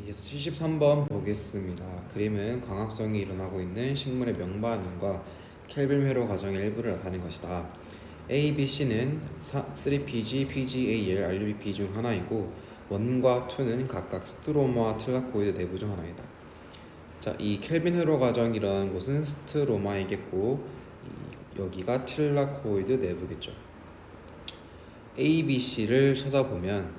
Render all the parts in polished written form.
이제 73번 보겠습니다. 그림은 광합성이 일어나고 있는 식물의 명반응과 켈빈 회로 과정의 일부를 나타낸 것이다. A, B, C는 3PG, PGAL, RUBP 중 하나이고 1과 2는 각각 스트로마와 틸라코이드 내부 중 하나이다. 자, 이 켈빈 회로 과정이 일어나는 곳은 스트로마이겠고 여기가 틸라코이드 내부겠죠. A, B, C를 찾아보면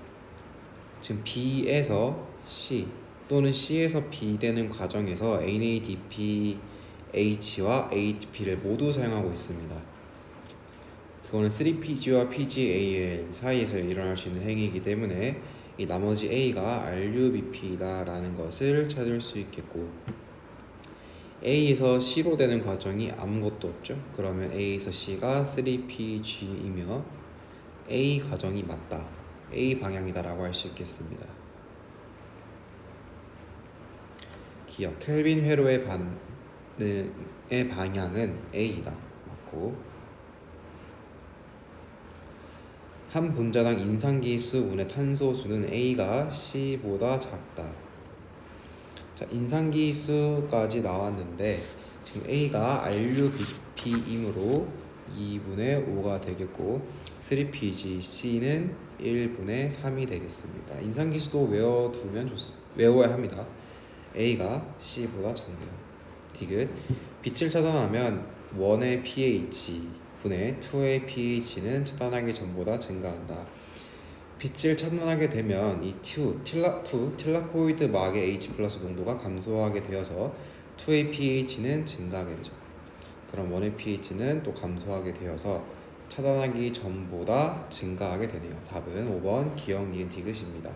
지금 B에서 C 또는 C에서 B 되는 과정에서 NADPH와 ATP를 모두 사용하고 있습니다. 그거는 3PG와 PGAL 사이에서 일어날 수 있는 행위이기 때문에 이 나머지 A가 RUBP다라는 것을 찾을 수 있겠고, A에서 C로 되는 과정이 아무것도 없죠. 그러면 A에서 C가 3PG이며 A 과정이 맞다, A 방향이다라고 할 수 있겠습니다. 기억, 켈빈 회로의 방향은 A이다. 맞고, 한 분자당 인산기수 운의 탄소수는 A가 C보다 작다. 자, 인산기수까지 나왔는데 지금 A가 RUBP이므로 2분의 5가 되겠고 3PG, C는 1분의 3이 되겠습니다. 인산기수도 외워야 합니다. A가 C보다 작네요. 디귿, 빛을 차단하면 1의 pH 분의 2의 pH는 차단하기 전보다 증가한다. 빛을 차단하게 되면 이 틸라코이드 막의 H 플러스 농도가 감소하게 되어서 2의 pH는 증가하게 되죠. 그럼 1의 pH는 또 감소하게 되어서 차단하기 전보다 증가하게 되네요. 답은 5번 기억, 니은, 디귿입니다.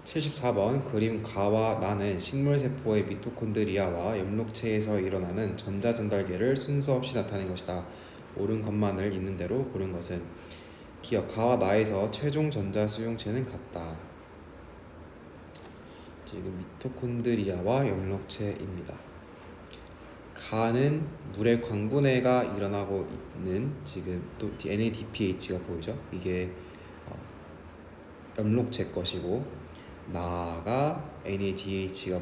74번 그림 가와 나는 식물세포의 미토콘드리아와 엽록체에서 일어나는 전자전달계를 순서 없이 나타낸 것이다. 옳은 것만을 있는 대로 고른 것은? 기억, 가와 나에서 최종 전자 수용체는 같다. 지금 미토콘드리아와 엽록체입니다. 가는 물의 광분해가 일어나고 있는, 지금 또 NADPH가 보이죠? 이게 엽록체 것이고, 나가 NADH가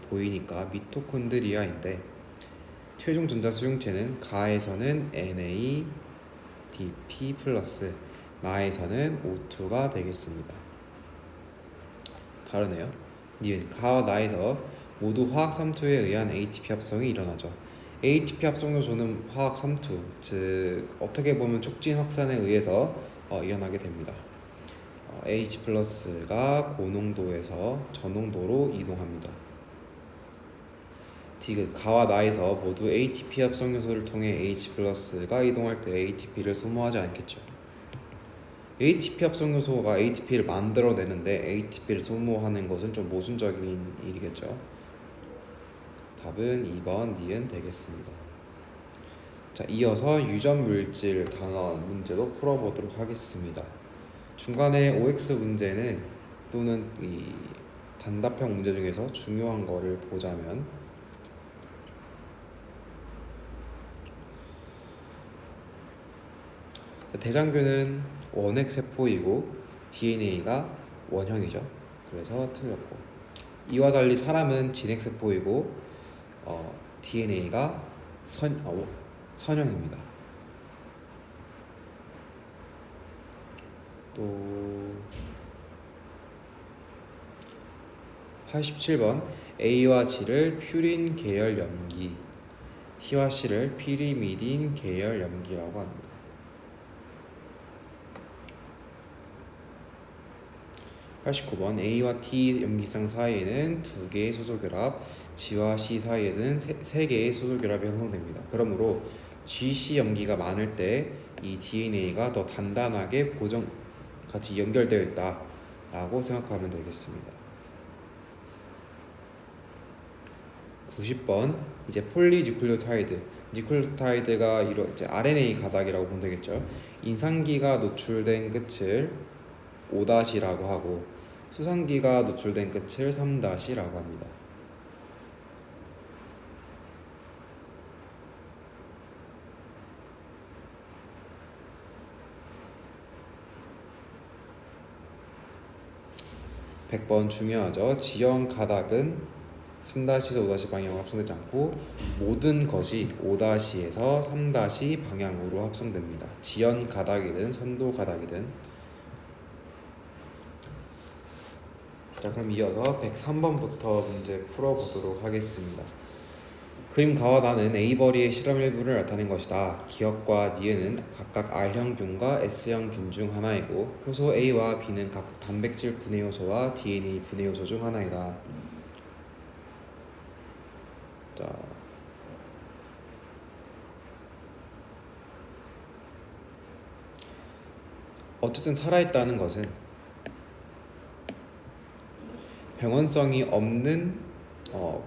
보이니까 미토콘드리아인데, 최종 전자 수용체는 가에서는 NADP 플러스 나에서는 O2가 되겠습니다. 다르네요. 니은, 가와 나에서 모두 화학 삼투에 의한 ATP 합성이 일어나죠. ATP 합성 요소는 화학 삼투, 즉 어떻게 보면 촉진 확산에 의해서 일어나게 됩니다. H 플러스가 고농도에서 저농도로 이동합니다. 디귿, 가와 나에서 모두 ATP 합성 요소를 통해 H 플러스가 이동할 때 ATP를 소모하지 않겠죠. ATP 합성 요소가 ATP를 만들어내는데 ATP를 소모하는 것은 좀 모순적인 일이겠죠. 답은 2번 니은 되겠습니다. 자, 이어서 유전 물질 단원 문제도 풀어보도록 하겠습니다. 중간에 OX 문제는 또는 이 단답형 문제 중에서 중요한 거를 보자면, 대장균은 원핵 세포이고 DNA가 원형이죠. 그래서 틀렸고, 이와 달리 사람은 진핵 세포이고 DNA가 선형입니다. 또 87번 A와 G를 퓨린 계열 염기, T와 C를 피리미딘 계열 염기라고 합니다. 89번 A와 T 염기쌍 사이에는 2개의 소소결합, G와 C 사이에는 3개의 소소결합이 형성됩니다. 그러므로 GC 염기가 많을 때 이 DNA가 더 단단하게 같이 연결되어 있다라고 생각하면 되겠습니다. 90번 이제 뉴클리오타이드가 이제 RNA 가닥이라고 보면 되겠죠. 인산기가 노출된 끝을 O-라고 하고 수산기가 노출된 끝을 3-라고 합니다. 100번 중요하죠. 지연 가닥은 3-에서 5- 방향으로 합성되지 않고 모든 것이 5-에서 3- 방향으로 합성됩니다. 지연 가닥이든 선도 가닥이든. 자, 그럼 이어서 103번부터 문제 풀어보도록 하겠습니다. 그림 가와 나는 A버리의 실험 일부를 나타낸 것이다. 기억과 니은은 각각 R형균과 S형균 중 하나이고 효소 A와 B는 각 단백질 분해 요소와 DNA 분해 요소 중 하나이다. 자, 어쨌든 살아있다는 것은 병원성이 없는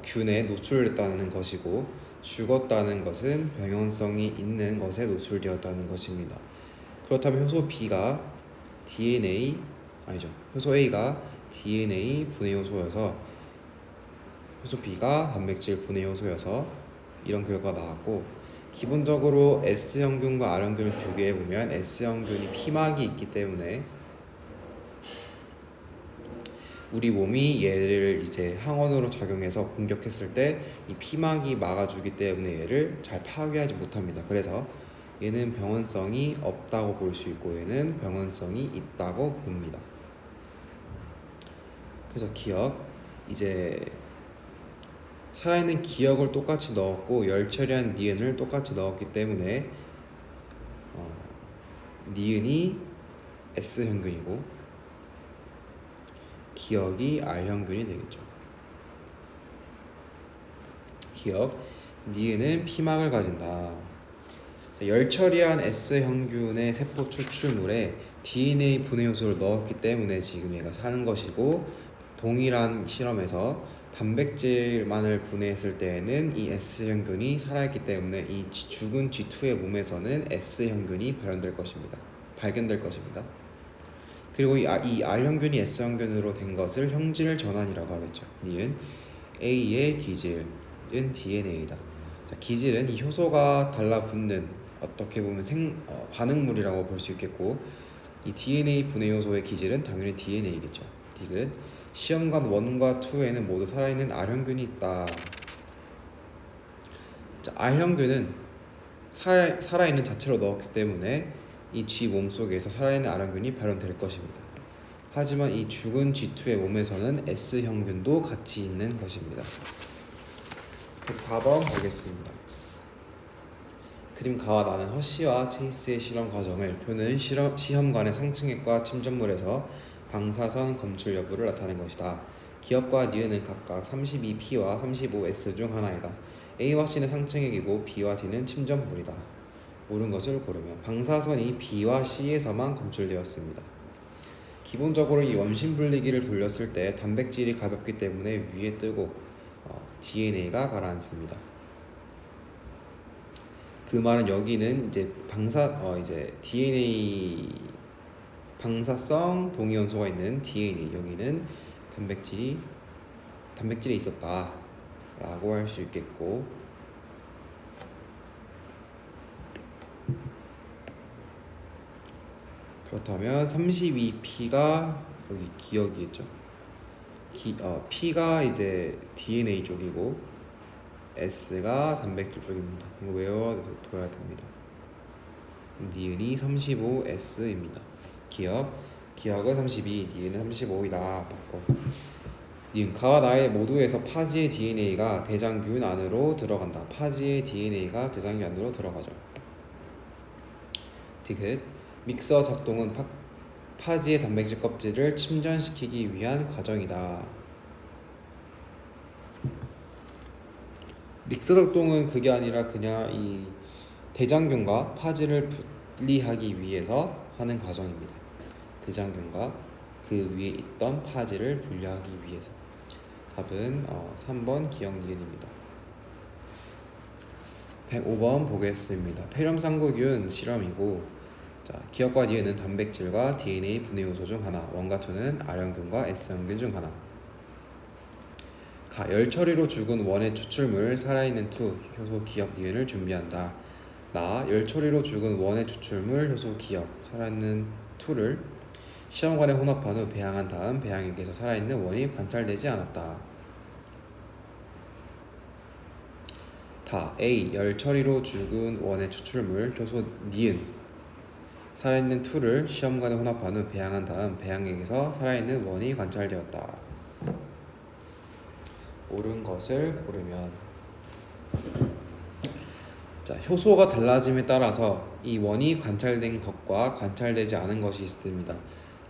균에 노출됐다는 것이고 죽었다는 것은 병원성이 있는 것에 노출되었다는 것입니다. 그렇다면 효소 B가 효소 A가 DNA 분해 요소여서 효소 B가 단백질 분해 요소여서 이런 결과가 나왔고, 기본적으로 S형균과 R형균을 비교해보면 S형균이 피막이 있기 때문에 우리 몸이 얘를 이제 항원으로 작용해서 공격했을 때 이 피막이 막아주기 때문에 얘를 잘 파괴하지 못합니다. 그래서 얘는 병원성이 없다고 볼 수 있고 얘는 병원성이 있다고 봅니다. 그래서 기억, 이제 살아있는 기억을 똑같이 넣었고 열 처리한 니은을 똑같이 넣었기 때문에 니은이 S형균이고 기억이 R형균이 되겠죠. 기억, 니은은 피막을 가진다. 열 처리한 S형균의 세포 추출물에 DNA 분해 요소를 넣었기 때문에 지금 얘가 사는 것이고, 동일한 실험에서 단백질만을 분해했을 때에는 이 S형균이 살아있기 때문에 이 죽은 G2의 몸에서는 S형균이 발견될 것입니다. 그리고 이 R형균이 S형균으로 된 것을 형질 전환이라고 하겠죠. 니은 A의 기질은 DNA다. 자, 기질은 이 효소가 달라붙는 어떻게 보면 반응물이라고 볼 수 있겠고, 이 DNA 분해 요소의 기질은 당연히 DNA겠죠. 디귿 시험관 1과 2에는 모두 살아있는 R형균이 있다. 자, R형균은 살아있는 자체로 넣었기 때문에 이 G 몸속에서 살아있는 R형균이 발현될 것입니다. 하지만 이 죽은 G2의 몸에서는 S형균도 같이 있는 것입니다. 104번 보겠습니다. 그림 가와 나는 허쉬와 체이스의 실험 과정을 표는 시험관의 상층액과 침전물에서 방사선 검출 여부를 나타낸 것이다. 기억과 니은은 각각 32P와 35S 중 하나이다. A와 C는 상층액이고 B와 D는 침전물이다. 옳은 것을 고르면 방사선이 B와 C에서만 검출되었습니다. 기본적으로 이 원심 분리기를 돌렸을 때 단백질이 가볍기 때문에 위에 뜨고 DNA가 가라앉습니다. 그 말은 여기는 이제 DNA 방사성 동위원소가 있는 DNA, 여기는 단백질에 있었다라고 할 수 있겠고, 그렇다면 32P가 여기 기억이겠죠. P가 이제 DNA 쪽이고 S가 단백질 쪽입니다. 이거 외워둬야 됩니다. 니은이 35S입니다. 기억은 32, 니은은 35이다. 바꿔. 니은 가와 나의 모두에서 파지의 DNA가 대장균 안으로 들어간다. 파지의 DNA가 대장균 안으로 들어가죠. 디귿 믹서 작동은 파지의 단백질 껍질을 침전시키기 위한 과정이다. 믹서 작동은 그게 아니라 그냥 이 대장균과 파지를 분리하기 위해서 하는 과정입니다. 대장균과 그 위에 있던 파지를 분리하기 위해서. 답은 3번 기억 니은입니다. 105번 보겠습니다. 폐렴상구균 실험이고, 자, 기억과 니은은 단백질과 DNA 분해 요소 중 하나, 1과 2는 R형균과 S형균 중 하나. 열 처리로 죽은 1의 추출물 살아있는 2, 효소 기억 니은을 준비한다. 열 처리로 죽은 1의 추출물 효소 기억 살아있는 2를 시험관에 혼합한 후 배양한 다음 배양액에서 살아있는 원이 관찰되지 않았다. 다 A. 열 처리로 죽은 원의 추출물 효소 니은 살아있는 2를 시험관에 혼합한 후 배양한 다음 배양액에서 살아있는 원이 관찰되었다. 옳은 것을 고르면 자, 효소가 달라짐에 따라서 이 원이 관찰된 것과 관찰되지 않은 것이 있습니다.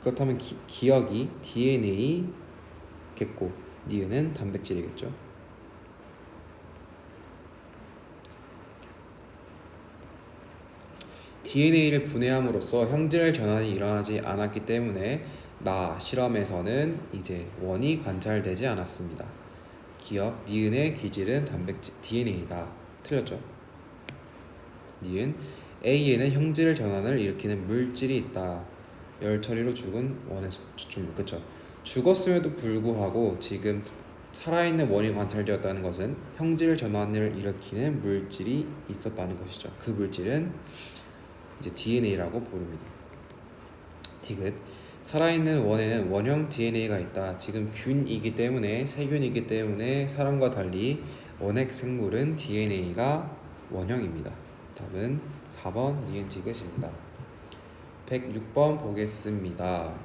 그렇다면 기억이 DNA겠고 니은은 단백질이겠죠. DNA를 분해함으로써 형질 전환이 일어나지 않았기 때문에 나 실험에서는 이제 원이 관찰되지 않았습니다. 기억 니은의 기질은 단백질 DNA다. 틀렸죠? 니은 A에는 형질 전환을 일으키는 물질이 있다. 열 처리로 죽은 원의 추출물. 그쵸? 죽었음에도 불구하고 지금 살아있는 원이 관찰되었다는 것은 형질 전환을 일으키는 물질이 있었다는 것이죠. 그 물질은 이제 DNA라고 부릅니다. 디귿 살아있는 원에는 원형 DNA가 있다. 지금 균이기 때문에 세균이기 때문에 사람과 달리 원핵 생물은 DNA가 원형입니다. 답은 4번 니은 디귿입니다. 106번 보겠습니다.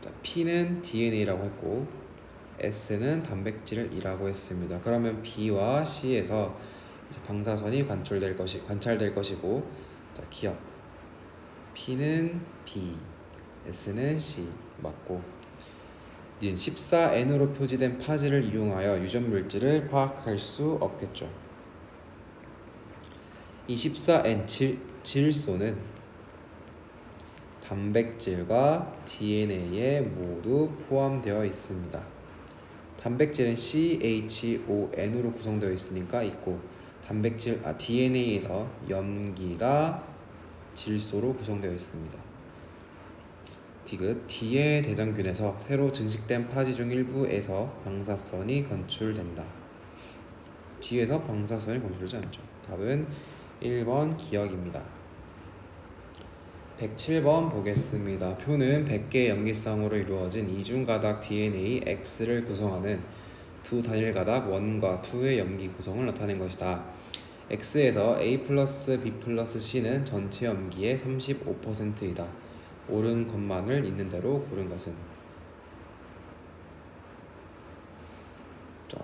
자, P는 DNA라고 했고 S는 단백질이라고 했습니다. 그러면 B와 C에서 이제 방사선이 관찰될 것이고, 자, 기억 P는 B, S는 C 맞고, 닌 14N으로 표지된 파지를 이용하여 유전 물질을 파악할 수 없겠죠. 이 14N 질소는 단백질과 DNA에 모두 포함되어 있습니다. 단백질은 CHON으로 구성되어 있으니까 있고, DNA에서 염기가 질소로 구성되어 있습니다. 디귿 D의 대장균에서 새로 증식된 파지 중 일부에서 방사선이 건출된다. D에서 방사선이 건출되지 않죠. 답은 1번 기억입니다. 107번 보겠습니다. 표는 100개의 염기쌍으로 이루어진 이중가닥 DNA X를 구성하는 두 단일 가닥 1과 2의 염기 구성을 나타낸 것이다. X에서 A 플러스 B 플러스 C는 전체 염기의 35%이다. 옳은 것만을 있는 대로 고른 것은? 자,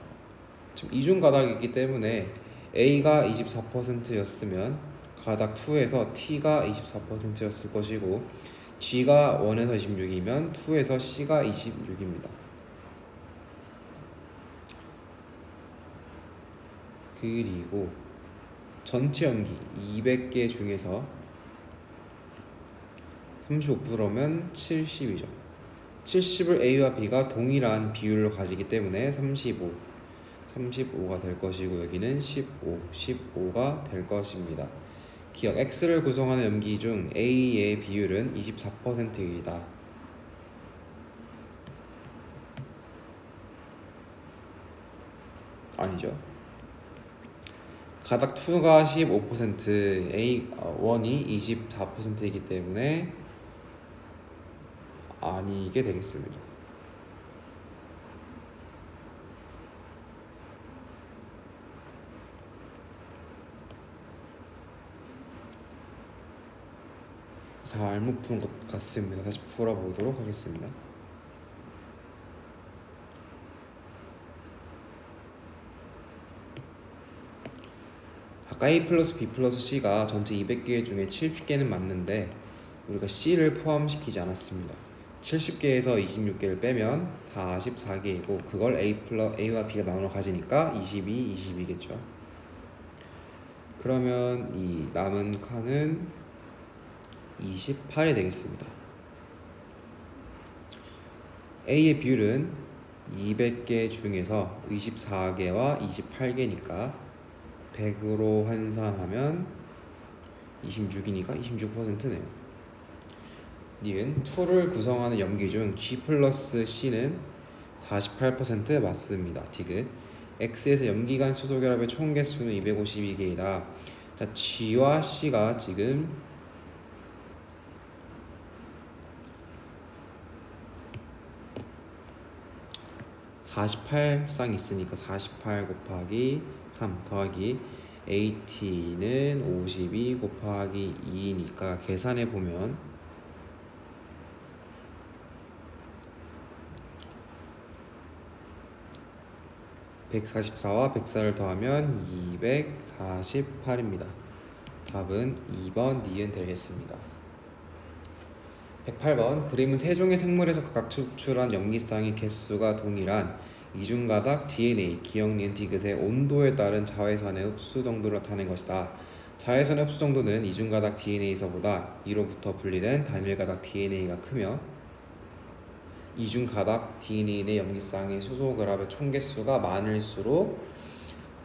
지금 이중가닥이기 때문에 A가 24%였으면 가닥 2에서 T가 24%였을 것이고, G가 1에서 26이면 2에서 C가 26입니다. 그리고 전체 염기 200개 중에서 35%면 70이죠. 70을 A와 B가 동일한 비율로 가지기 때문에 35가 될 것이고, 여기는 15가 될 것입니다. 기억 X를 구성하는 염기 중 A의 비율은 24%이다. 아니죠. 가닥 2가 15%, A1이 24%이기 때문에 아니게 되겠습니다. 잘못 푼 것 같습니다. 다시 풀어보도록 하겠습니다. 아까 A 플러스 B 플러스 C가 전체 200개 중에 70개는 맞는데 우리가 C를 포함시키지 않았습니다. 70개에서 26개를 빼면 44개이고, 그걸 A와 B가 나눠 가지니까 22겠죠. 그러면 이 남은 칸은 28이 되겠습니다. A의 비율은 200개 중에서 24개와 28개니까 100으로 환산하면 26이니까 26%네요. 니은 2를 구성하는 염기 중 G 플러스 C는 48% 맞습니다. 디귿 X에서 염기간 수소결합의 총 개수는 252개이다. 자, G와 C가 지금 48쌍 있으니까 48 곱하기 3 더하기 AT는 52 곱하기 2니까 계산해 보면 144와 104를 더하면 248입니다. 답은 2번 니은 되겠습니다. 108번 그림은 세 종의 생물에서 각각 추출한 염기쌍의 개수가 동일한 이중가닥 DNA 기억 니은 디귿의 온도에 따른 자외선의 흡수 정도를 나타낸 것이다. 자외선의 흡수 정도는 이중가닥 DNA에서보다 이로부터 분리된 단일가닥 DNA가 크며 이중가닥 DNA 내 염기쌍의 수소결합의 총개수가 많을수록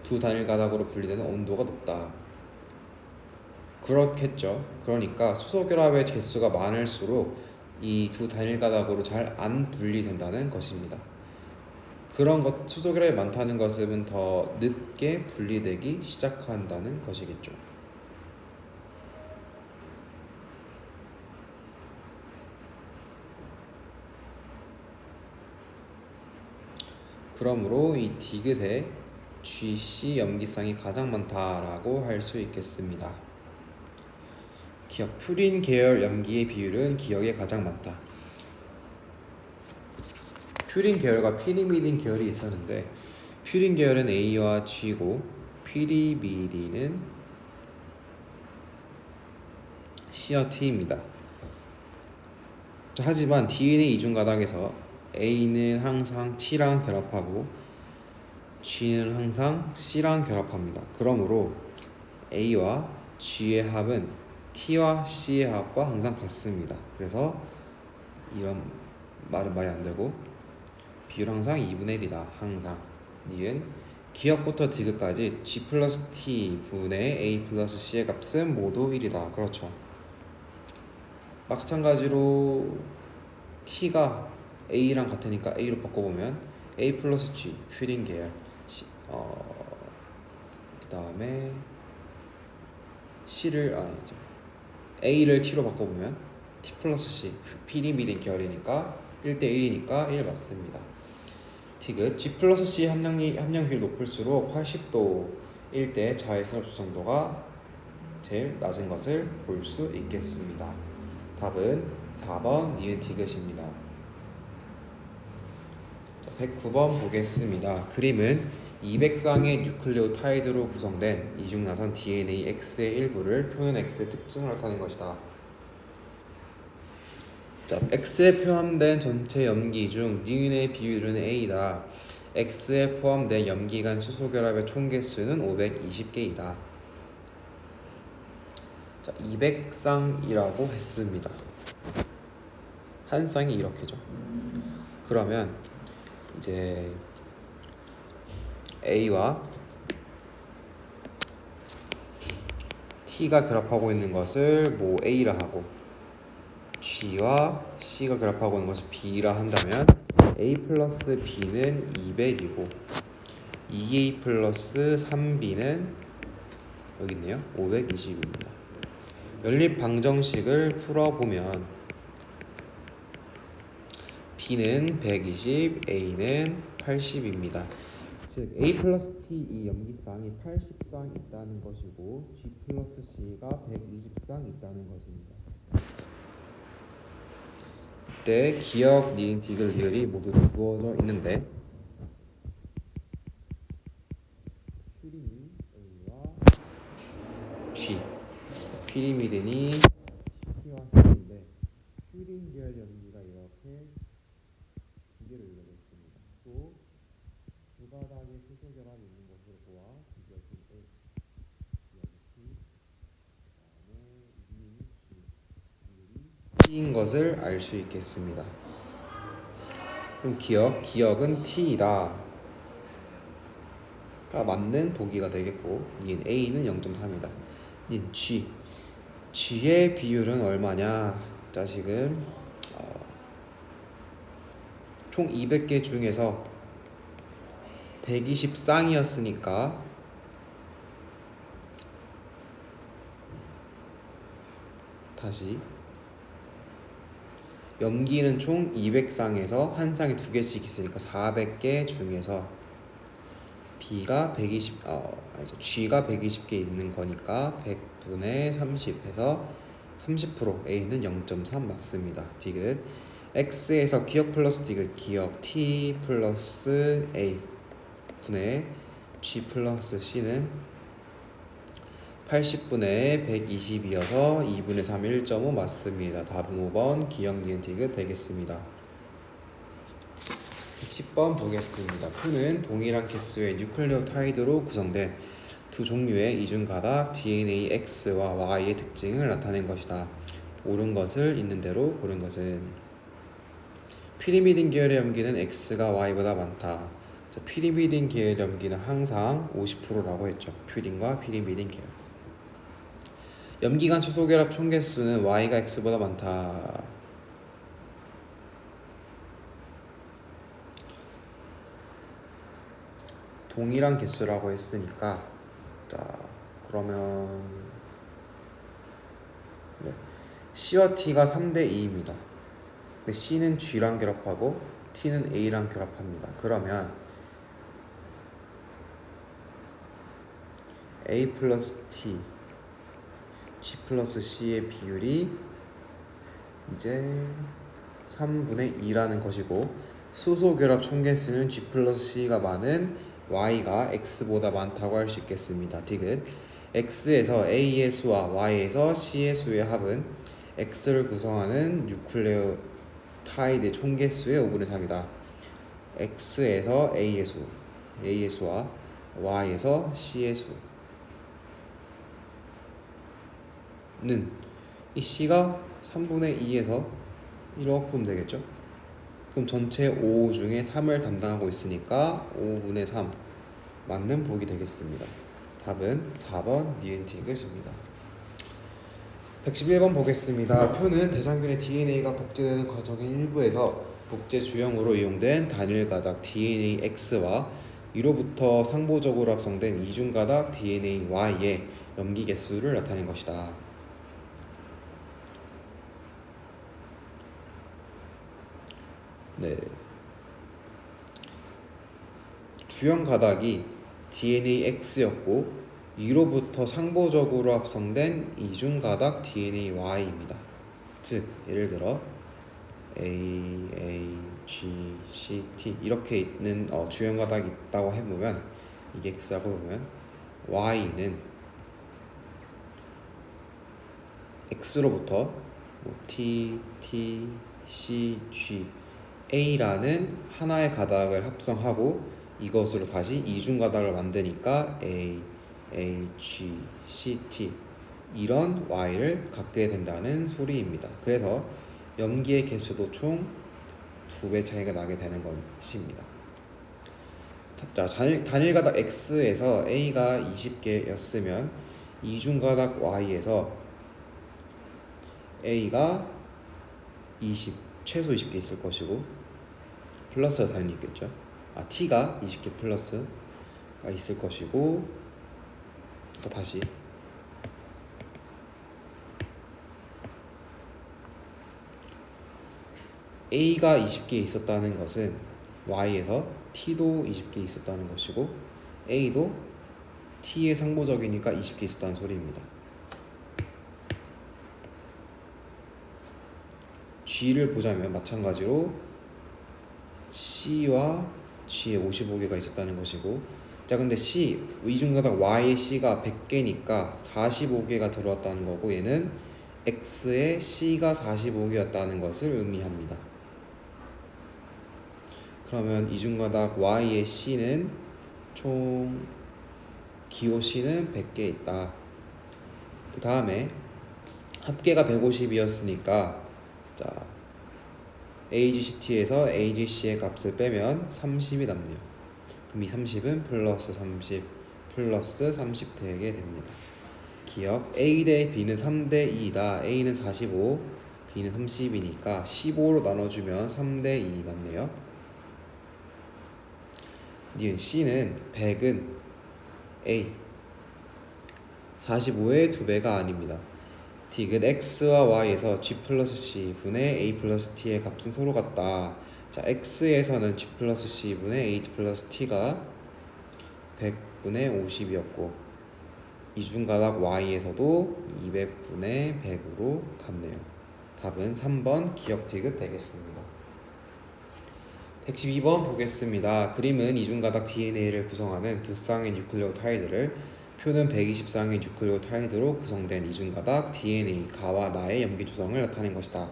두 단일가닥으로 분리되는 온도가 높다. 그렇겠죠. 그러니까 수소결합의 개수가 많을수록 이 두 단일가닥으로 잘 안 분리된다는 것입니다. 그런 것, 수소결합이 많다는 것은 더 늦게 분리되기 시작한다는 것이겠죠. 그러므로 이 디귿의 GC 염기쌍이 가장 많다라고 할 수 있겠습니다. 기억, 퓨린 계열 염기의 비율은 기억에 가장 많다. 퓨린 계열과 피리미딘 계열이 있었는데 퓨린 계열은 A와 G고 피리미딘은 C와 T입니다. 하지만 DNA 이중가닥에서 A는 항상 T랑 결합하고 G는 항상 C랑 결합합니다. 그러므로 A와 G의 합은 T와 C의 합과 항상 같습니다. 그래서 이런 말은 말이 안 되고 비율 항상 2분의 1이다. 항상. 니은 기억부터 디귿까지 G 플러스 T 분의 A 플러스 C의 값은 모두 1이다. 그렇죠. 마찬가지로 T가 A랑 같으니까 A로 바꿔보면 A 플러스 G 퓨린 계열 그 다음에 C를 A를 T로 바꿔보면 T 플러스 C 피리미딘 계열이니까 1대1이니까 1 맞습니다. 디귿 G 플러스 C 함량 비율이 높을수록 80도일 때 자외선 흡수 정도가 제일 낮은 것을 볼 수 있겠습니다. 답은 4번 니은 디귿입니다. 109번 보겠습니다. 그림은 200쌍의 뉴클레오타이드로 구성된 이중나선 DNA X의 일부를 표현 X의 특징을 나타낸 것이다. 자, X에 포함된 전체 염기 중 니은의 비율은 A다. X에 포함된 염기 간 수소결합의 총 개수는 520개이다. 자, 200쌍이라고 했습니다. 한 쌍이 이렇게죠. 그러면 이제 A와 T가 결합하고 있는 것을 뭐 A라 하고 G와 C가 결합하고 있는 것을 B라 한다면 A 플러스 B는 200이고 2A 플러스 3B는 여기 있네요. 520입니다. 연립 방정식을 풀어보면 B는 120, A는 80입니다. 즉 A 플러스 T 이 염기쌍이 80쌍 있다는 것이고 G 플러스 C가 120쌍 있다는 것입니다. 이때 기억, 니은, 디귿, 리을이 모두 주어져 있는데 퓨린이 A와 G, 피리미딘이 C와 C인데 퓨린 계열 염기가 이렇게 두 개를 이루고 있습니다. 또 두 가닥의 수소결합이 있는 것을 보아 여기 A, 여기 T, 그다음에 니은 G, 리을이 C인 것을 알 수 있겠습니다. 그럼 기억은 T이다 가 맞는 보기가 되겠고 니은 A는 0.3이다. 니은 G의 비율은 얼마냐? 자, 지금 총 200개 중에서 120쌍이었으니까 다시 염기는 총 200쌍에서 한 쌍에 2개씩 있으니까 400개 중에서 G가 120개 있는 거니까 100분의 30 해서 30%, A는 0.3 맞습니다. 디귿. X에서 기억 플러스 디귿, 기억 T 플러스 A 분의 G 플러스 C는 80분의 120이어서 2분의 3, 1.5 맞습니다. 4분 5번 기억 니은 디귿 되겠습니다. 10번 보겠습니다. 표는 동일한 개수의 뉴클레오타이드로 구성된 두 종류의 이중가닥 DNA X와 Y의 특징을 나타낸 것이다. 옳은 것을 있는 대로 고른 것은 피리미딘 계열의 염기는 X가 Y보다 많다. 자, 피리미딘 계열의 염기는 항상 50%라고 했죠. 퓨린과 피리미딘 계열. 염기간 초소결합 총개수는 Y가 X보다 많다. 동일한 개수라고 했으니까 자 그러면 C와 T가 3대 2입니다. 근데 C는 G랑 결합하고 T는 A랑 결합합니다. 그러면 A 플러스 T, G 플러스 C의 비율이 이제 3분의 2라는 것이고 수소 결합 총개수는 G 플러스 C가 많은 Y가 X보다 많다고 할 수 있겠습니다. 디귿. X에서 A의 수와 Y에서 C의 수의 합은 X를 구성하는 뉴클레오타이드 총개수의 5분의 3이다. X에서 A의 수와 Y에서 C의 수는 이 C가 3분의 2에서 이렇게 보면 되겠죠? 그럼 전체 5 중에 3을 담당하고 있으니까 5분의 3 맞는 복이 되겠습니다. 답은 4번 니은 디귿입니다. 111번 보겠습니다. 표는 대장균의 DNA가 복제되는 과정의 일부에서 복제 주형으로 이용된 단일 가닥 DNA X와 위로부터 상보적으로 합성된 이중 가닥 DNA Y의 염기 개수를 나타낸 것이다. 네. 주형 가닥이 DNA X였고 위로부터 상보적으로 합성된 이중 가닥 DNA Y입니다. 즉 예를 들어 A, G, C, T 이렇게 있는 주형 가닥이 있다고 해보면 이게 X라고 보면 Y는 X로부터 T, T, C, G, A라는 하나의 가닥을 합성하고 이것으로 다시 이중 가닥을 만드니까 A, G, C, T 이런 Y를 갖게 된다는 소리입니다. 그래서 염기의 개수도 총 2배 차이가 나게 되는 것입니다. 자, 단일 가닥 X에서 A가 20개였으면 이중 가닥 Y에서 A가 20, 최소 20개 있을 것이고 플러스가 당연히 있겠죠. T가 20개 플러스가 있을 것이고 또 다시 A가 20개 있었다는 것은 Y에서 T도 20개 있었다는 것이고 A도 T의 상보적이니까 20개 있었다는 소리입니다. G를 보자면 마찬가지로 C와 G에 55개가 있었다는 것이고 자 근데 C, 이중가닥 Y의 C가 100개니까 45개가 들어왔다는 거고 얘는 X의 C가 45개였다는 것을 의미합니다. 그러면 이중가닥 Y의 C는 총 기호 C는 100개 있다. 그 다음에 합계가 150이었으니까 자 AGCT에서 AGC의 값을 빼면 30이 남네요. 그럼 이 30은 플러스 30 플러스 30 되게 됩니다. 기억 A 대 B는 3대 2이다. A는 45, B는 30이니까 15로 나눠주면 3대 2 맞네요. 니은 C는 100은 A 45의 2배가 아닙니다. 디귿 x와 y에서 g 플러스 c 분의 a 플러스 t의 값은 서로 같다. 자, x에서는 g 플러스 c 분의 a 플러스 t가 100분의 50이었고 이중가닥 y에서도 200분의 100으로 같네요. 답은 3번 기억 디귿 되겠습니다. 112번 보겠습니다. 그림은 이중가닥 DNA를 구성하는 두 쌍의 뉴클레오타이드를 표는 120쌍의 뉴클레오타이드로 구성된 이중가닥 DNA 가와 나의 염기 조성을 나타낸 것이다.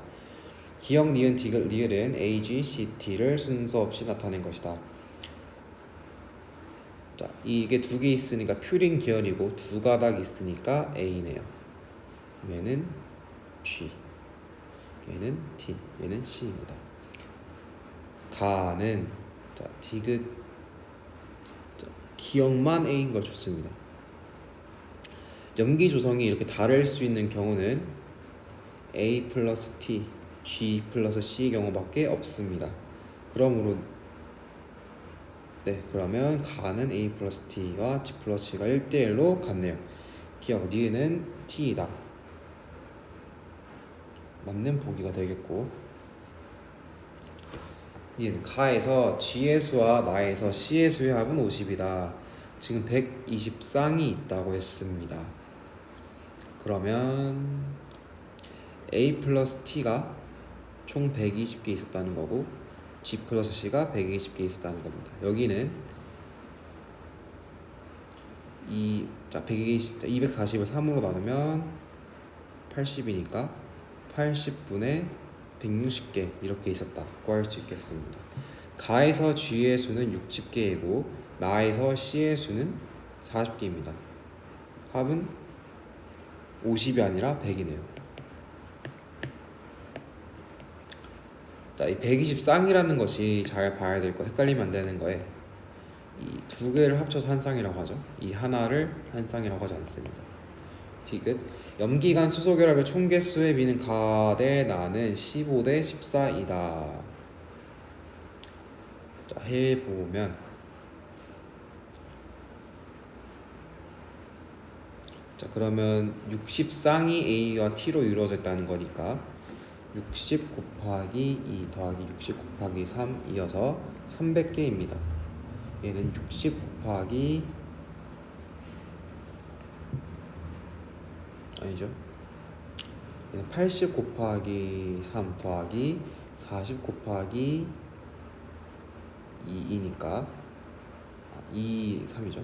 기억 니은 디귿 리을은 A, G, C, T를 순서 없이 나타낸 것이다. 자, 이게 두 개 있으니까 퓨린 계열이고 두 가닥 있으니까 A네요. 얘는 G, 얘는 T, 얘는 C입니다. 가는 자 디귿 기억만 A인 걸 좋습니다. 염기 조성이 이렇게 다를 수 있는 경우는 A 플러스 T, G 플러스 C 경우밖에 없습니다. 그러면 가는 A 플러스 T와 G 플러스 C가 1대1로 같네요. 기억 니은은 T이다. 맞는 보기가 되겠고, 니은 가에서 G의 수와 나에서 C의 수의 합은 50이다. 지금 120쌍이 있다고 했습니다. 그러면 A 플러스 T가 총 120개 있었다는 거고 G 플러스 C가 120개 있었다는 겁니다. 여기는 240을 3으로 나누면 80이니까 80분의 160개 이렇게 있었다고 할 수 있겠습니다. 가에서 G의 수는 60개이고 나에서 C의 수는 40개입니다. 합은 50이 아니라 100이네요. 자, 이 120쌍이라는 것이 잘 봐야 될 거, 헷갈리면 안 되는 거에 이 두 개를 합쳐서 한 쌍이라고 하죠. 이 하나를 한 쌍이라고 하지 않습니다. 디귿 염기간 수소결합의 총 개수의 비는 가 대 나는 15대 14이다. 자, 해보면 자, 그러면 60쌍이 A와 T로 이루어져 있다는 거니까 60 곱하기 2 더하기 60 곱하기 3 이어서 300개입니다. 얘는 60 곱하기 아니죠. 얘는 80 곱하기 3 더하기 40 곱하기 2이니까 2, 3이죠.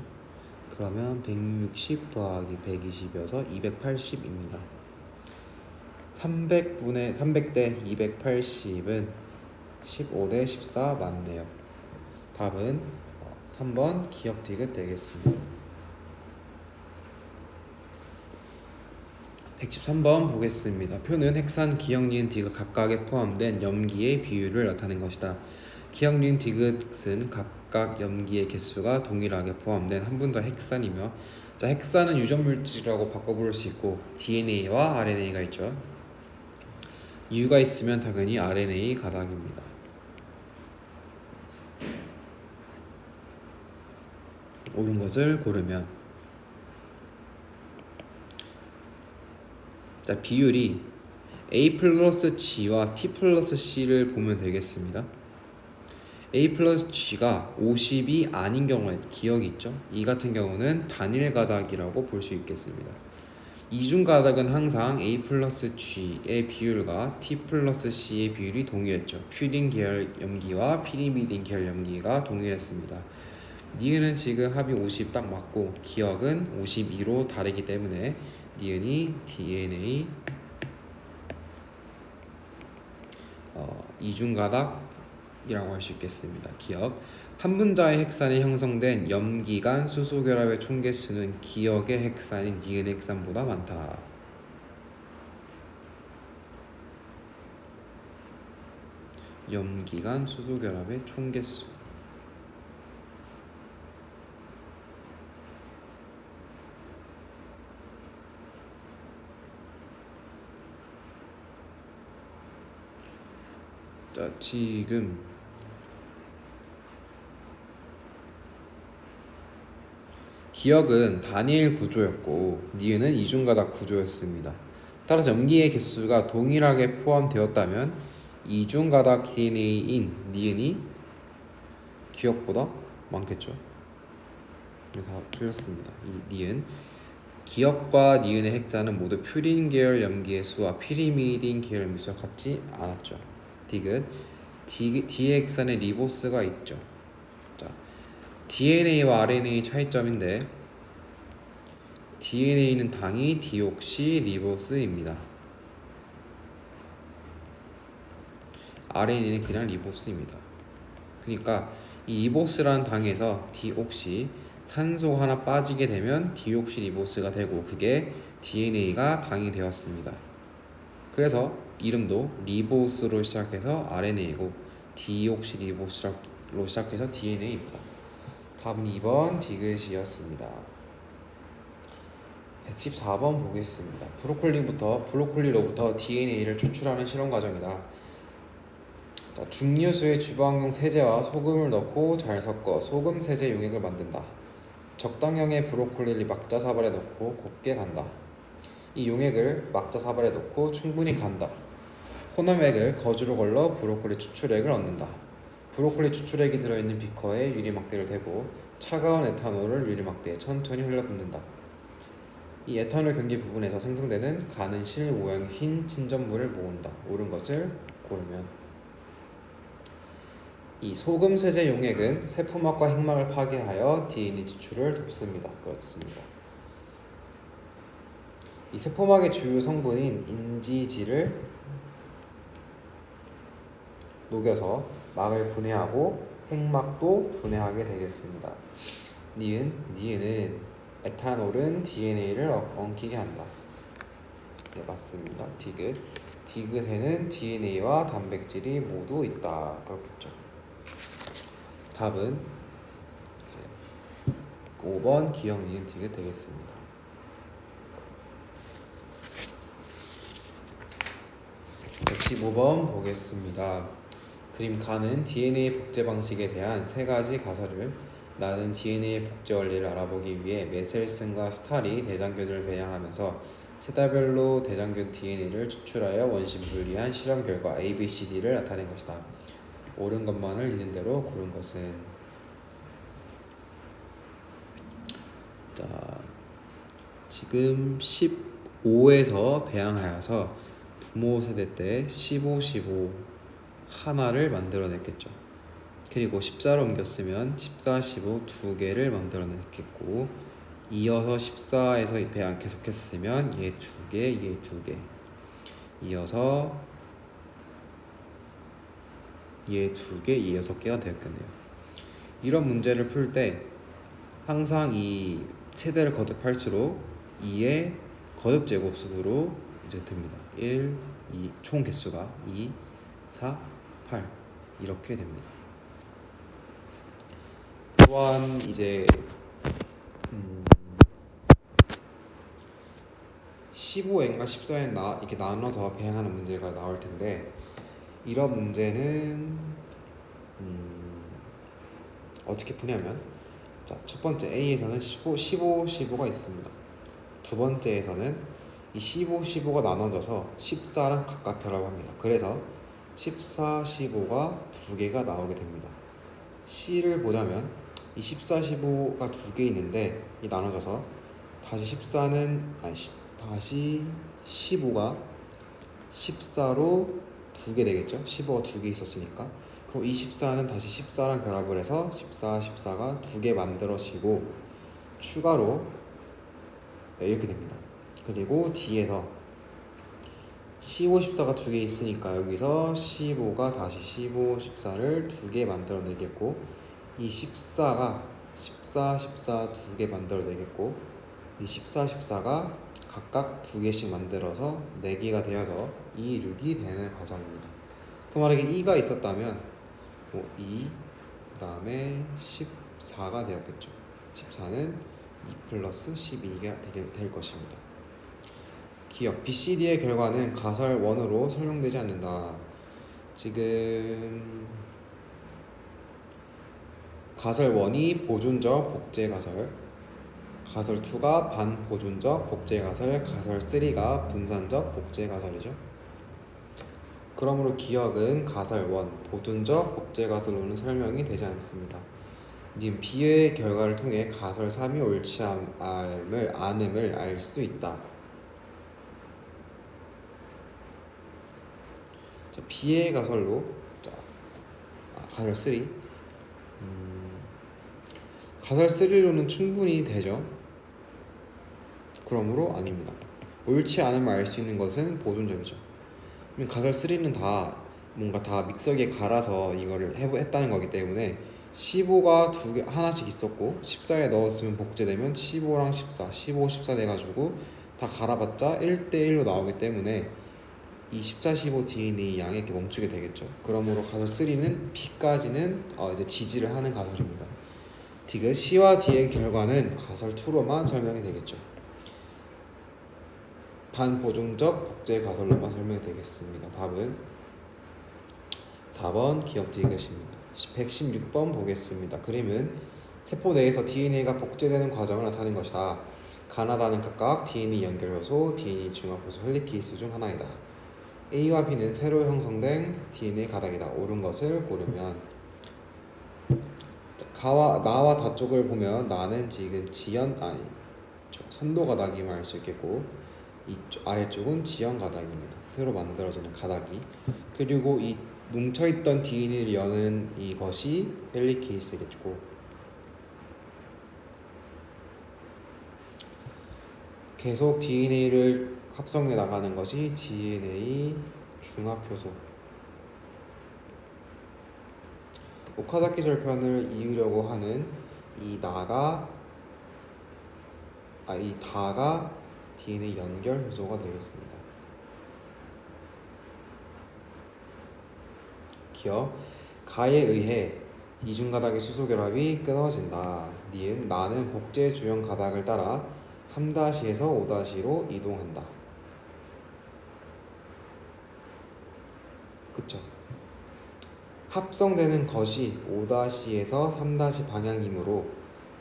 그러면 160 더하기 120이어서 280입니다. 300대 280은 15대 14 맞네요. 답은 3번 기억 디귿 되겠습니다. 113번 보겠습니다. 표는 핵산, 기억, 니은, 디귿 각각에 포함된 염기의 비율을 나타낸 것이다. 기억, 니은, 디귿은 각각 염기의 개수가 동일하게 포함된 한 분더 핵산이며, 자, 핵산은 유전물질이라고 바꿔 부를 수 있고 DNA와 RNA가 있죠. U가 있으면 당연히 RNA 가닥입니다. 옳은 것을 고르면, 자, 비율이 A 플러스 G와 T 플러스 C를 보면 되겠습니다. A 플러스 G가 50이 아닌 경우에 기억이 있죠. 이 같은 경우는 단일 가닥이라고 볼 수 있겠습니다. 이중 가닥은 항상 A 플러스 G의 비율과 T 플러스 C의 비율이 동일했죠. 퓨린 계열 염기와 피리미딘 계열 염기가 동일했습니다. 니은은 지금 합이 50 딱 맞고 기억은 52로 다르기 때문에 니은이 DNA 이중가닥이라고 할 수 있겠습니다. 기억 한 분자의 핵산이 형성된 염기간 수소결합의 총 개수는 기억의 핵산인 니은 핵산보다 많다. 염기간 수소결합의 총 개수. 자, 지금 기억은 단일 구조였고 니은은 이중가닥 구조였습니다. 따라서 염기의 개수가 동일하게 포함되었다면 이중가닥 DNA인 니은이 기억보다 많겠죠. 그래서 틀렸습니다. 이 니은. 기억과 니은의 핵사는 모두 퓨린 계열 염기의 수와 피리미딘 계열 염기수와 같지 않았죠. 디귿. D의 핵산에 리보스가 있죠. 자, DNA와 RNA 차이점인데 DNA는 당이 디옥시 리보스입니다. RNA는 그냥 리보스입니다. 그러니까 이 리보스라는 당에서 디옥시 산소 하나 빠지게 되면 디옥시 리보스가 되고 그게 DNA가 당이 되었습니다. 그래서 이름도 리보스로 시작해서 RNA이고 디옥시 리보스로 시작해서 DNA입니다. 답은 2번 디귿이었습니다. 114번 보겠습니다. 브로콜리로부터 DNA를 추출하는 실험 과정이다. 자, 중류수에 주방용 세제와 소금을 넣고 잘 섞어 소금 세제 용액을 만든다. 적당량의 브로콜리를 막자 사발에 넣고 곱게 간다. 이 용액을 막자 사발에 넣고 충분히 간다. 혼합액을 거즈로 걸러 브로콜리 추출액을 얻는다. 브로콜리 추출액이 들어있는 비커에 유리막대를 대고 차가운 에탄올을 유리막대에 천천히 흘려붓는다. 이 에탄올 경계 부분에서 생성되는 가는 실 모양의 흰 진전물을 모은다. 옳은 것을 고르면 이 소금 세제 용액은 세포막과 핵막을 파괴하여 DNA 추출을 돕습니다. 그렇습니다. 이 세포막의 주요 성분인 인지질을 녹여서 막을 분해하고 핵막도 분해하게 되겠습니다. 니은은 에탄올은 DNA를 엉키게 한다. 네, 맞습니다. 디귿에는 DNA와 단백질이 모두 있다. 그렇겠죠. 답은 이제 5번 기억 니은 디귿 되겠습니다. 115번 보겠습니다. 그림 가는 DNA 복제 방식에 대한 세 가지 가설을 나는 DNA 복제 원리를 알아보기 위해 메셀슨과 스탈이 대장균을 배양하면서 세달별로 대장균 DNA를 추출하여 원심 분리한 실험 결과 ABCD를 나타낸 것이다. 옳은 것만을 있는 대로 고른 것은 자, 지금 15에서 배양하여서 부모 세대 때 15, 15 하나를 만들어냈겠죠. 그리고 14로 옮겼으면 14, 15 두 개를 만들어냈겠고 이어서 14에서 배양 계속했으면 얘 두 개, 얘 두 개 이어서 얘 두 개, 얘 6개가 되었겠네요. 이런 문제를 풀 때 항상 이 세대를 거듭할수록 2의 거듭 제곱수로 이제 됩니다. 1, 2, 총 개수가 2, 4, 8 이렇게 됩니다. 또한 이제 15N과 14N 이렇게 나눠서 배양하는 문제가 나올 텐데 이런 문제는 어떻게 푸냐면 자, 첫 번째 A에서는 15, 15가 있습니다. 두 번째에서는 이 15, 15가 나눠져서 14랑 각각 결합합니다. 그래서 14, 15가 두 개가 나오게 됩니다. C를 보자면 이 14, 15가 두 개 있는데 이 나눠져서 다시 15가 14로 두 개 되겠죠. 15가 두 개 있었으니까. 그럼 이 14는 다시 14랑 결합을 해서 14, 14가 두 개 만들어지고 추가로 이렇게 됩니다. 그리고 D에서 15, 14가 두 개 있으니까 여기서 15가 다시 15, 14를 두 개 만들어내겠고 이 14가 14, 14 두 개 만들어내겠고 이 14, 14가 각각 두 개씩 만들어서 4개가 되어서 2, 6이 되는 과정입니다. 그 만약에 2가 있었다면 2, 그 다음에 14가 되었겠죠. 14는 2 플러스 12가 될 것입니다. 기억 BCD의 결과는 가설 1으로 설명되지 않는다. 지금 가설 1이 보존적 복제 가설, 가설 2가 반보존적 복제 가설, 가설 3가 분산적 복제 가설이죠. 그러므로 기억은 가설 1 보존적 복제 가설로는 설명이 되지 않습니다. 님 B의 결과를 통해 가설 3이 옳지 않음을 알 수 있다. 자, B의 가설로 가설 3 가설 3로는 충분히 되죠. 그러므로 아닙니다. 옳지 않음을 알 수 있는 것은 보존적이죠. 가설 3는 다 뭔가 다 믹서기에 갈아서 이거를 했다는 거기 때문에 15가 하나씩 있었고 14에 넣었으면 복제되면 15랑 14, 15, 14 돼가지고 다 갈아봤자 1대1로 나오기 때문에 이 14, 15 DNA 양이 이렇게 멈추게 되겠죠. 그러므로 가설 3는 B까지는 이제 지지를 하는 가설입니다. 디귿 C와 D의 결과는 가설 2로만 설명이 되겠죠. 반보존적 복제 가설로만 설명이 되겠습니다. 답은 4번 기억 디귿입니다. 116번 보겠습니다. 그림은 세포 내에서 DNA가 복제되는 과정을 나타내는 것이다. 가나다는 각각 DNA 연결 요소, DNA 중합 요소 헬리케이스 중 하나이다. A와 B는 새로 형성된 DNA 가닥이다. 옳은 것을 고르면 나와 다 쪽을 보면 나는 지금 선도 가닥임을 알 수 있겠고 이쪽 아래쪽은 지연 가닥입니다. 새로 만들어지는 가닥이. 그리고 이 뭉쳐있던 DNA를 여는 이것이 헬리케이스겠고 계속 DNA를 합성해 나가는 것이 DNA 중합효소. 오카자키 절편을 이으려고 하는 이 다가 DNA 연결 효소가 되겠습니다. 기억 가에 의해 이중가닥의 수소결합이 끊어진다. 니은 나는 복제 주형 가닥을 따라 3-에서 5-로 이동한다. 그쵸? 합성되는 것이 5-에서 3- 방향이므로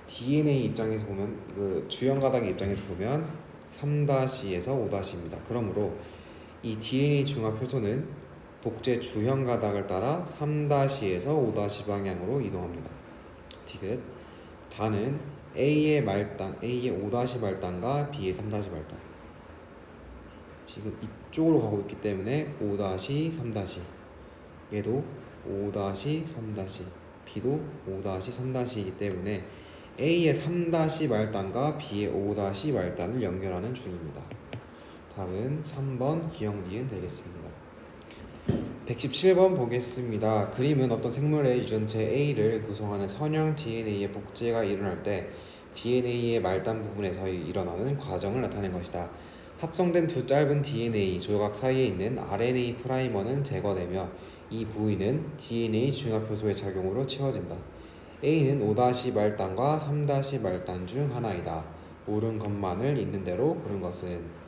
DNA 입장에서 보면 주형 가닥의 입장에서 보면 3-에서 5-입니다. 그러므로 이 DNA 중합 효소는 복제 주형 가닥을 따라 3-에서 5- 방향으로 이동합니다. 디귿 다는 A의 5- 말단과 B의 3- 말단. 지금 이쪽으로 가고 있기 때문에 5-, 3-. 얘도 5-, 3-. B도 5-, 3-이기 때문에 A의 3- 말단과 B의 5- 말단을 연결하는 중입니다. 답은 3번 기억 니은 되겠습니다. 117번 보겠습니다. 그림은 어떤 생물의 유전체 A를 구성하는 선형 DNA의 복제가 일어날 때 DNA의 말단 부분에서 일어나는 과정을 나타낸 것이다. 합성된 두 짧은 DNA 조각 사이에 있는 RNA 프라이머는 제거되며 이 부위는 DNA 중합효소의 작용으로 채워진다. A는 5- 말단과 3- 말단 중 하나이다. 옳은 것만을 있는 대로 고른 것은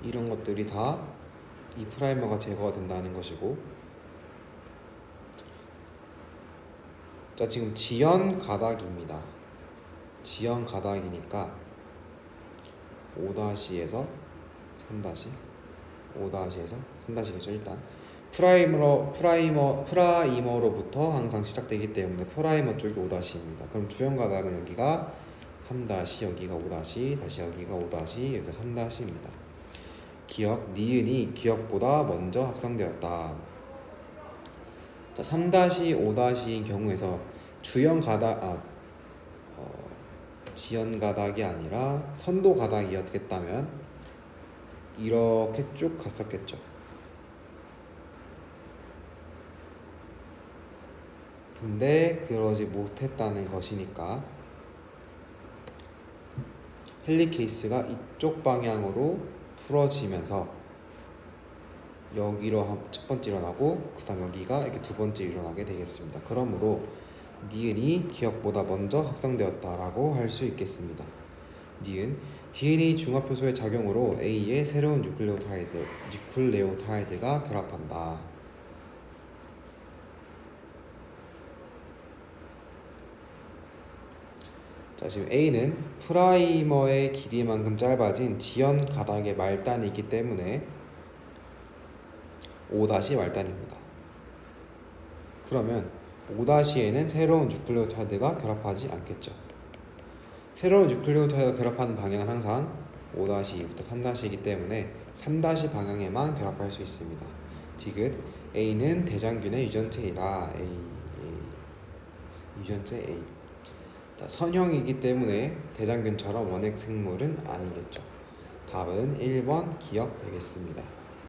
이런 것들이 다 이 프라이머가 제거가 된다는 것이고 지금 지연 가닥입니다. 지연 가닥이니까 5-에서 3-, 5-에서 3-겠죠. 일단 프라이머로부터 항상 시작되기 때문에 프라이머 쪽이 5-입니다. 그럼 주연 가닥은 여기가 3-, 여기가 5-, 다시 여기가 5-, 여기가 3-입니다. 기억 니은이 기억보다 먼저 합성되었다. 3-, 5-인 경우에서 주연 가닥 지연 가닥이 아니라 선도 가닥이었겠다면 이렇게 쭉 갔었겠죠. 근데 그러지 못했다는 것이니까 헬리케이스가 이쪽 방향으로 풀어지면서 여기로 첫 번째 일어나고 그 다음 여기가 이렇게 두 번째 일어나게 되겠습니다. 그러므로 니은이 기억보다 먼저 합성되었다라고 할 수 있겠습니다. 니은 DNA 중합효소의 작용으로 A의 새로운 뉴클레오타이드가 결합한다. 자, 지금 A는 프라이머의 길이만큼 짧아진 지연 가닥의 말단이 있기 때문에 O- 말단입니다. 그러면 O-에는 새로운 뉴클레오타이드가 결합하지 않겠죠. 새로운 뉴클레오타이드가 결합하는 방향은 항상 O-2부터 3-이기 때문에 3- 방향에만 결합할 수 있습니다. 디귿 A는 대장균의 유전체이다. 유전체 A. 자, 선형이기 때문에 대장균처럼 원핵 생물은 아니겠죠. 답은 1번 기억 되겠습니다.